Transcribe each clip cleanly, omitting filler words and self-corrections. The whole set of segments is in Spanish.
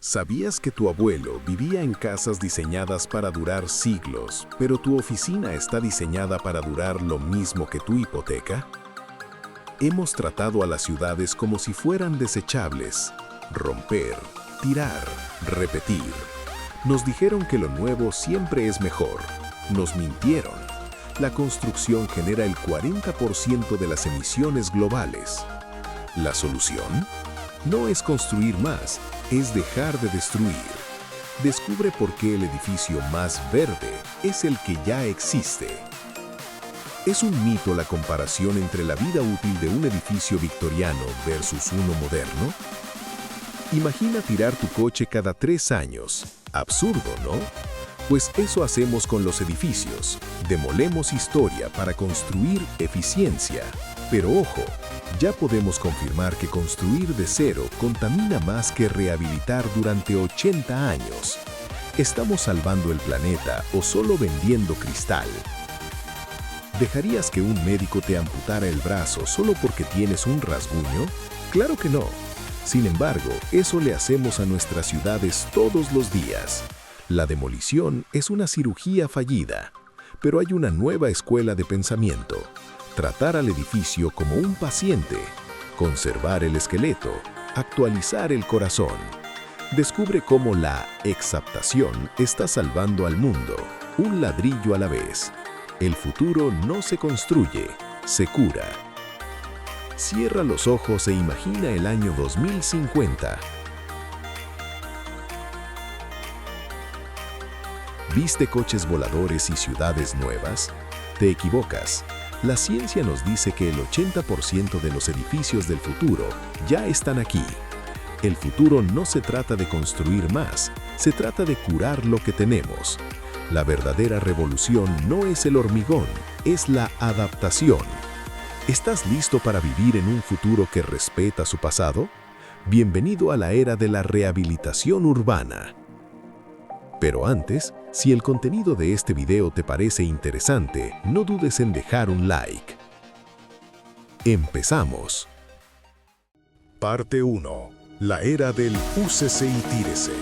¿Sabías que tu abuelo vivía en casas diseñadas para durar siglos, pero tu oficina está diseñada para durar lo mismo que tu hipoteca? Hemos tratado a las ciudades como si fueran desechables. Romper, tirar, repetir. Nos dijeron que lo nuevo siempre es mejor. Nos mintieron. La construcción genera el 40% de las emisiones globales. ¿La solución? No es construir más, es dejar de destruir. Descubre por qué el edificio más verde es el que ya existe. ¿Es un mito la comparación entre la vida útil de un edificio victoriano versus uno moderno? Imagina tirar tu coche cada 3 años. Absurdo, ¿no? Pues eso hacemos con los edificios. Demolemos historia para construir eficiencia. Pero ojo, ya podemos confirmar que construir de cero contamina más que rehabilitar durante 80 años. ¿Estamos salvando el planeta o solo vendiendo cristal? ¿Dejarías que un médico te amputara el brazo solo porque tienes un rasguño? Claro que no. Sin embargo, eso le hacemos a nuestras ciudades todos los días. La demolición es una cirugía fallida, pero hay una nueva escuela de pensamiento. Tratar al edificio como un paciente, conservar el esqueleto, actualizar el corazón. Descubre cómo la exaptación está salvando al mundo, un ladrillo a la vez. El futuro no se construye, se cura. Cierra los ojos e imagina el año 2050. ¿Viste coches voladores y ciudades nuevas? Te equivocas. La ciencia nos dice que el 80% de los edificios del futuro ya están aquí. El futuro no se trata de construir más, se trata de curar lo que tenemos. La verdadera revolución no es el hormigón, es la adaptación. ¿Estás listo para vivir en un futuro que respeta su pasado? Bienvenido a la era de la rehabilitación urbana. Pero antes, si el contenido de este video te parece interesante, no dudes en dejar un like. Empezamos. Parte 1. La era del úsese y tírese.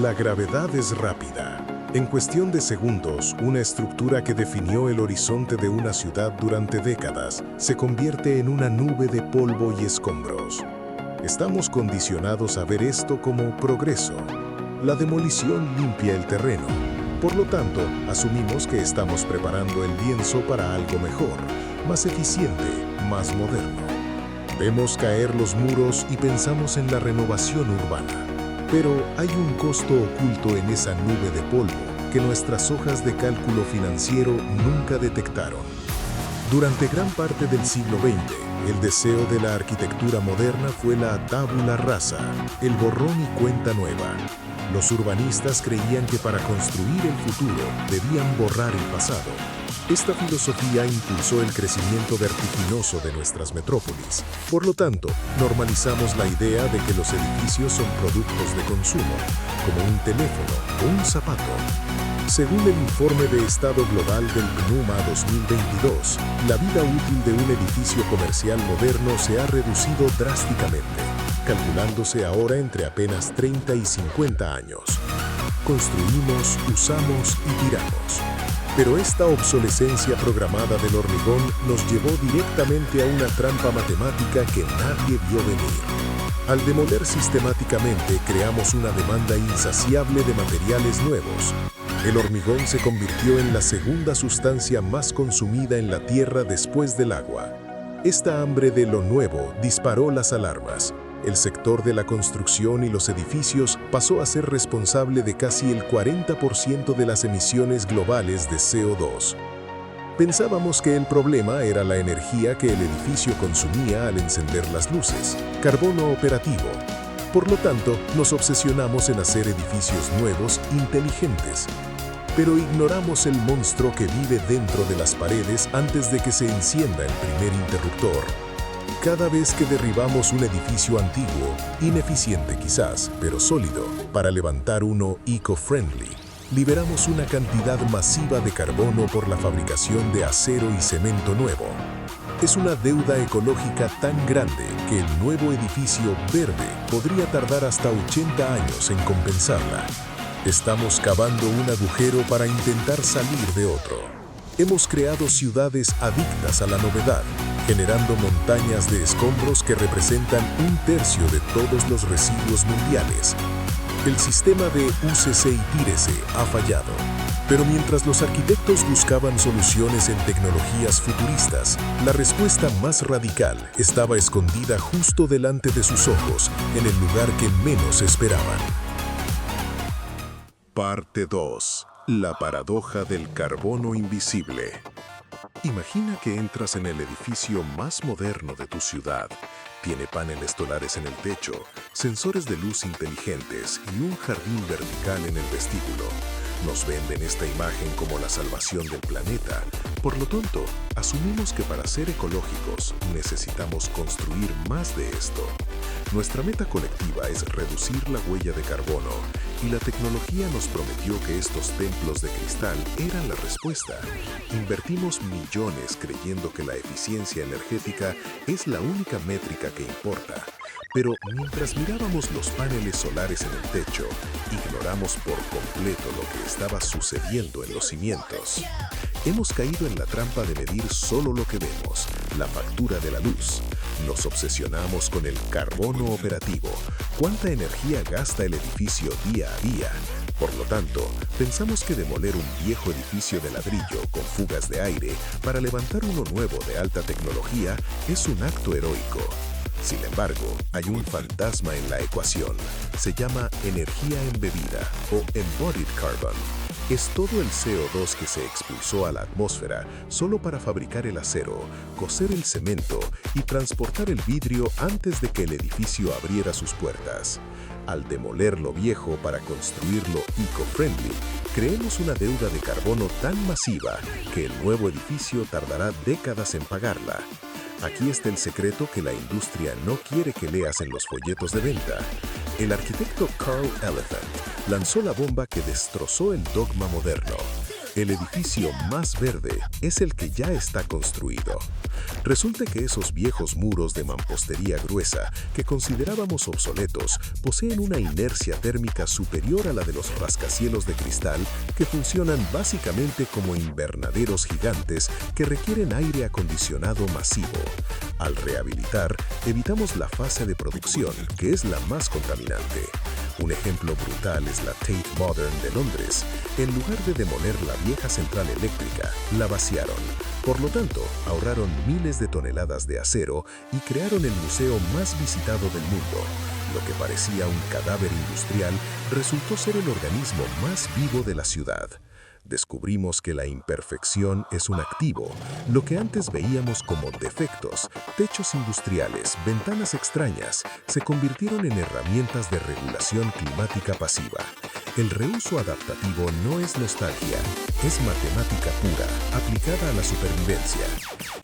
La gravedad es rápida. En cuestión de segundos, una estructura que definió el horizonte de una ciudad durante décadas se convierte en una nube de polvo y escombros. Estamos condicionados a ver esto como progreso. La demolición limpia el terreno. Por lo tanto, asumimos que estamos preparando el lienzo para algo mejor, más eficiente, más moderno. Vemos caer los muros y pensamos en la renovación urbana. Pero hay un costo oculto en esa nube de polvo que nuestras hojas de cálculo financiero nunca detectaron. Durante gran parte del siglo XX, el deseo de la arquitectura moderna fue la tabula rasa, el borrón y cuenta nueva. Los urbanistas creían que para construir el futuro debían borrar el pasado. Esta filosofía impulsó el crecimiento vertiginoso de nuestras metrópolis. Por lo tanto, normalizamos la idea de que los edificios son productos de consumo, como un teléfono o un zapato. Según el informe de Estado Global del PNUMA 2022, la vida útil de un edificio comercial moderno se ha reducido drásticamente, calculándose ahora entre apenas 30 y 50 años. Construimos, usamos y tiramos. Pero esta obsolescencia programada del hormigón nos llevó directamente a una trampa matemática que nadie vio venir. Al demoler sistemáticamente, creamos una demanda insaciable de materiales nuevos. El hormigón se convirtió en la segunda sustancia más consumida en la Tierra después del agua. Esta hambre de lo nuevo disparó las alarmas. El sector de la construcción y los edificios pasó a ser responsable de casi el 40% de las emisiones globales de CO2. Pensábamos que el problema era la energía que el edificio consumía al encender las luces, carbono operativo. Por lo tanto, nos obsesionamos en hacer edificios nuevos, inteligentes. Pero ignoramos el monstruo que vive dentro de las paredes antes de que se encienda el primer interruptor. Cada vez que derribamos un edificio antiguo, ineficiente quizás, pero sólido, para levantar uno eco-friendly, liberamos una cantidad masiva de carbono por la fabricación de acero y cemento nuevo. Es una deuda ecológica tan grande que el nuevo edificio verde podría tardar hasta 80 años en compensarla. Estamos cavando un agujero para intentar salir de otro. Hemos creado ciudades adictas a la novedad, generando montañas de escombros que representan 1/3 de todos los residuos mundiales. El sistema de úsese y tírese ha fallado. Pero mientras los arquitectos buscaban soluciones en tecnologías futuristas, la respuesta más radical estaba escondida justo delante de sus ojos, en el lugar que menos esperaban. Parte 2. La paradoja del carbono invisible. Imagina que entras en el edificio más moderno de tu ciudad. Tiene paneles solares en el techo, sensores de luz inteligentes y un jardín vertical en el vestíbulo. Nos venden esta imagen como la salvación del planeta. Por lo tanto, asumimos que para ser ecológicos necesitamos construir más de esto. Nuestra meta colectiva es reducir la huella de carbono y la tecnología nos prometió que estos templos de cristal eran la respuesta. Invertimos millones creyendo que la eficiencia energética es la única métrica que importa. Pero mientras mirábamos los paneles solares en el techo, ignoramos por completo lo que estaba sucediendo en los cimientos. Hemos caído en la trampa de medir solo lo que vemos, la factura de la luz. Nos obsesionamos con el carbono operativo, cuánta energía gasta el edificio día a día. Por lo tanto, pensamos que demoler un viejo edificio de ladrillo con fugas de aire para levantar uno nuevo de alta tecnología es un acto heroico. Sin embargo, hay un fantasma en la ecuación. Se llama energía embebida o embodied carbon. Es todo el CO2 que se expulsó a la atmósfera solo para fabricar el acero, cocer el cemento y transportar el vidrio antes de que el edificio abriera sus puertas. Al demoler lo viejo para construirlo eco-friendly, creemos una deuda de carbono tan masiva que el nuevo edificio tardará décadas en pagarla. Aquí está el secreto que la industria no quiere que leas en los folletos de venta. El arquitecto Carl Elephant lanzó la bomba que destrozó el dogma moderno. El edificio más verde es el que ya está construido. Resulta que esos viejos muros de mampostería gruesa que considerábamos obsoletos poseen una inercia térmica superior a la de los rascacielos de cristal que funcionan básicamente como invernaderos gigantes que requieren aire acondicionado masivo. Al rehabilitar, evitamos la fase de producción, que es la más contaminante. Un ejemplo brutal es la Tate Modern de Londres. En lugar de demoler la vieja central eléctrica, la vaciaron. Por lo tanto, ahorraron miles de toneladas de acero y crearon el museo más visitado del mundo. Lo que parecía un cadáver industrial resultó ser el organismo más vivo de la ciudad. Descubrimos que la imperfección es un activo. Lo que antes veíamos como defectos, techos industriales, ventanas extrañas, se convirtieron en herramientas de regulación climática pasiva. El reuso adaptativo no es nostalgia, es matemática pura, aplicada a la supervivencia.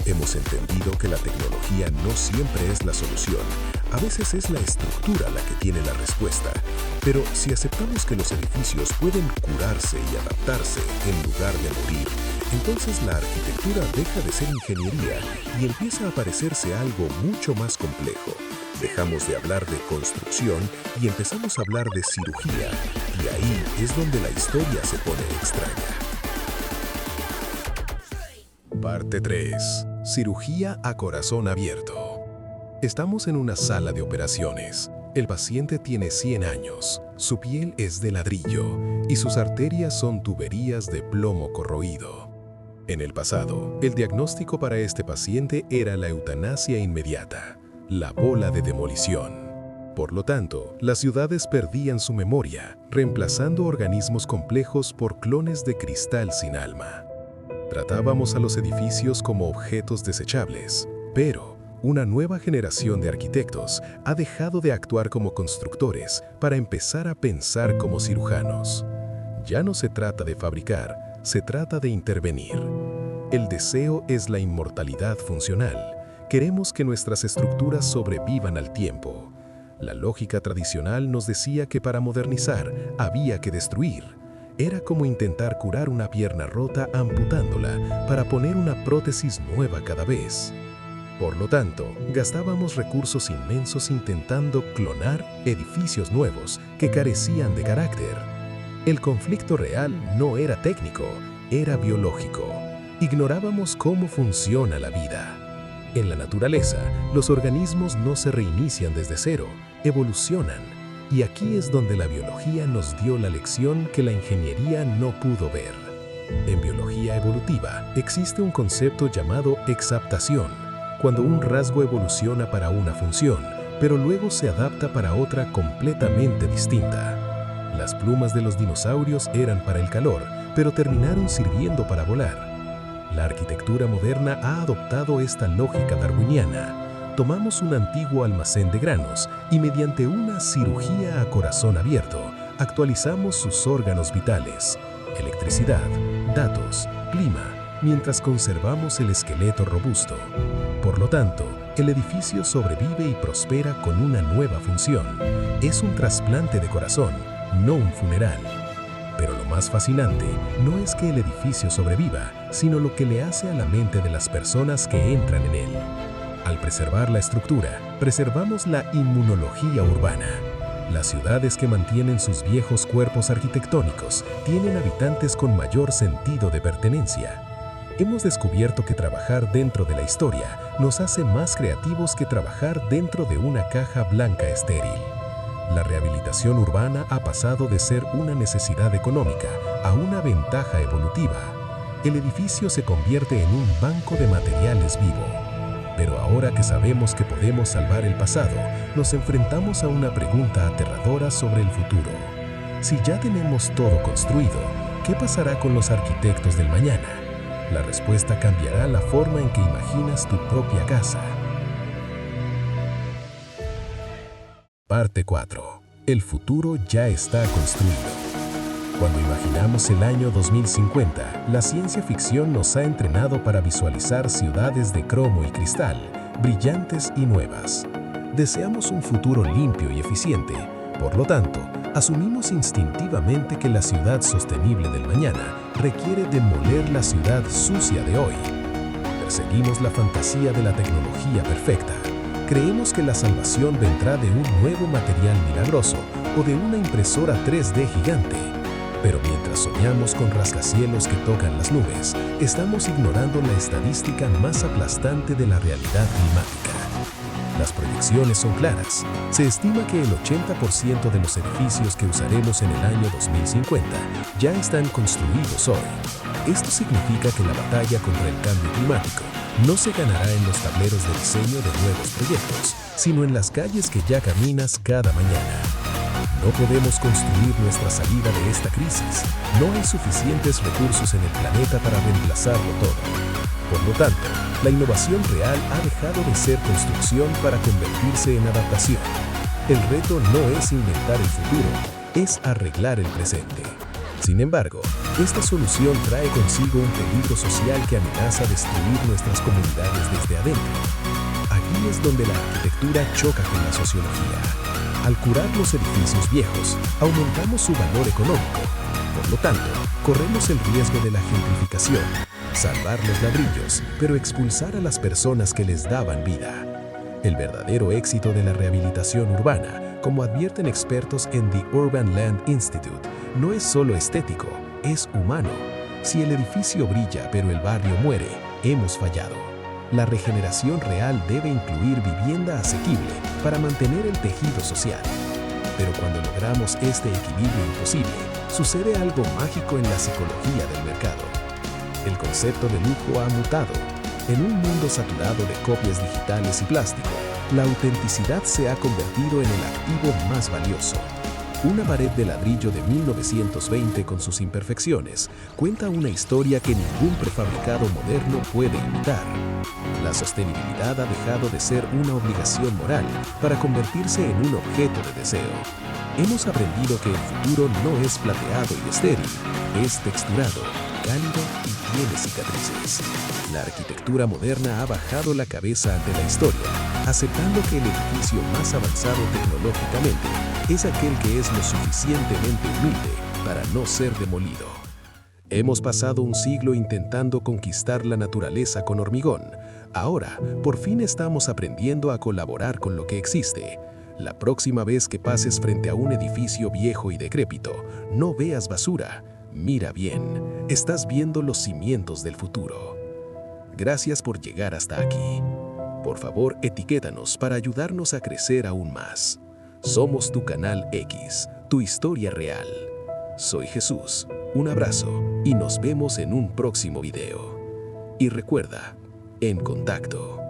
Hemos entendido que la tecnología no siempre es la solución. A veces es la estructura la que tiene la respuesta. Pero si aceptamos que los edificios pueden curarse y adaptarse en lugar de morir, entonces la arquitectura deja de ser ingeniería y empieza a parecerse a algo mucho más complejo. Dejamos de hablar de construcción y empezamos a hablar de cirugía, y ahí es donde la historia se pone extraña. Parte 3. Cirugía a corazón abierto. Estamos en una sala de operaciones. El paciente tiene 100 años, su piel es de ladrillo y sus arterias son tuberías de plomo corroído. En el pasado, el diagnóstico para este paciente era la eutanasia inmediata, la bola de demolición. Por lo tanto, las ciudades perdían su memoria, reemplazando organismos complejos por clones de cristal sin alma. Tratábamos a los edificios como objetos desechables, pero una nueva generación de arquitectos ha dejado de actuar como constructores para empezar a pensar como cirujanos. Ya no se trata de fabricar, se trata de intervenir. El deseo es la inmortalidad funcional. Queremos que nuestras estructuras sobrevivan al tiempo. La lógica tradicional nos decía que para modernizar había que destruir. Era como intentar curar una pierna rota amputándola para poner una prótesis nueva cada vez. Por lo tanto, gastábamos recursos inmensos intentando clonar edificios nuevos que carecían de carácter. El conflicto real no era técnico, era biológico. Ignorábamos cómo funciona la vida. En la naturaleza, los organismos no se reinician desde cero, evolucionan. Y aquí es donde la biología nos dio la lección que la ingeniería no pudo ver. En biología evolutiva existe un concepto llamado exaptación, cuando un rasgo evoluciona para una función, pero luego se adapta para otra completamente distinta. Las plumas de los dinosaurios eran para el calor, pero terminaron sirviendo para volar. La arquitectura moderna ha adoptado esta lógica darwiniana. Tomamos un antiguo almacén de granos y mediante una cirugía a corazón abierto, actualizamos sus órganos vitales, electricidad, datos, clima, mientras conservamos el esqueleto robusto. Por lo tanto, el edificio sobrevive y prospera con una nueva función. Es un trasplante de corazón, no un funeral. Pero lo más fascinante no es que el edificio sobreviva, sino lo que le hace a la mente de las personas que entran en él. Al preservar la estructura, preservamos la inmunología urbana. Las ciudades que mantienen sus viejos cuerpos arquitectónicos tienen habitantes con mayor sentido de pertenencia. Hemos descubierto que trabajar dentro de la historia nos hace más creativos que trabajar dentro de una caja blanca estéril. La rehabilitación urbana ha pasado de ser una necesidad económica a una ventaja evolutiva. El edificio se convierte en un banco de materiales vivo. Pero ahora que sabemos que podemos salvar el pasado, nos enfrentamos a una pregunta aterradora sobre el futuro. Si ya tenemos todo construido, ¿qué pasará con los arquitectos del mañana? La respuesta cambiará la forma en que imaginas tu propia casa. Parte 4. El futuro ya está construido. Cuando imaginamos el año 2050, la ciencia ficción nos ha entrenado para visualizar ciudades de cromo y cristal, brillantes y nuevas. Deseamos un futuro limpio y eficiente. Por lo tanto, asumimos instintivamente que la ciudad sostenible del mañana requiere demoler la ciudad sucia de hoy. Perseguimos la fantasía de la tecnología perfecta. Creemos que la salvación vendrá de un nuevo material milagroso o de una impresora 3D gigante. Pero mientras soñamos con rascacielos que tocan las nubes, estamos ignorando la estadística más aplastante de la realidad climática. Las proyecciones son claras. Se estima que el 80% de los edificios que usaremos en el año 2050 ya están construidos hoy. Esto significa que la batalla contra el cambio climático no se ganará en los tableros de diseño de nuevos proyectos, sino en las calles que ya caminas cada mañana. No podemos construir nuestra salida de esta crisis. No hay suficientes recursos en el planeta para reemplazarlo todo. Por lo tanto, la innovación real ha dejado de ser construcción para convertirse en adaptación. El reto no es inventar el futuro, es arreglar el presente. Sin embargo, esta solución trae consigo un peligro social que amenaza destruir nuestras comunidades desde adentro. Aquí es donde la arquitectura choca con la sociología. Al curar los edificios viejos, aumentamos su valor económico. Por lo tanto, corremos el riesgo de la gentrificación, salvar los ladrillos, pero expulsar a las personas que les daban vida. El verdadero éxito de la rehabilitación urbana, como advierten expertos en The Urban Land Institute, no es solo estético, es humano. Si el edificio brilla pero el barrio muere, hemos fallado. La regeneración real debe incluir vivienda asequible para mantener el tejido social. Pero cuando logramos este equilibrio imposible, sucede algo mágico en la psicología del mercado. El concepto de lujo ha mutado. En un mundo saturado de copias digitales y plástico, la autenticidad se ha convertido en el activo más valioso. Una pared de ladrillo de 1920 con sus imperfecciones cuenta una historia que ningún prefabricado moderno puede imitar. La sostenibilidad ha dejado de ser una obligación moral para convertirse en un objeto de deseo. Hemos aprendido que el futuro no es plateado y estéril, es texturado, cálido y tiene cicatrices. La arquitectura moderna ha bajado la cabeza ante la historia, aceptando que el edificio más avanzado tecnológicamente es aquel que es lo suficientemente humilde para no ser demolido. Hemos pasado un siglo intentando conquistar la naturaleza con hormigón. Ahora, por fin estamos aprendiendo a colaborar con lo que existe. La próxima vez que pases frente a un edificio viejo y decrépito, no veas basura. Mira bien, estás viendo los cimientos del futuro. Gracias por llegar hasta aquí. Por favor, etiquétanos para ayudarnos a crecer aún más. Somos tu canal X, tu historia real. Soy Jesús, un abrazo y nos vemos en un próximo video. Y recuerda, en contacto.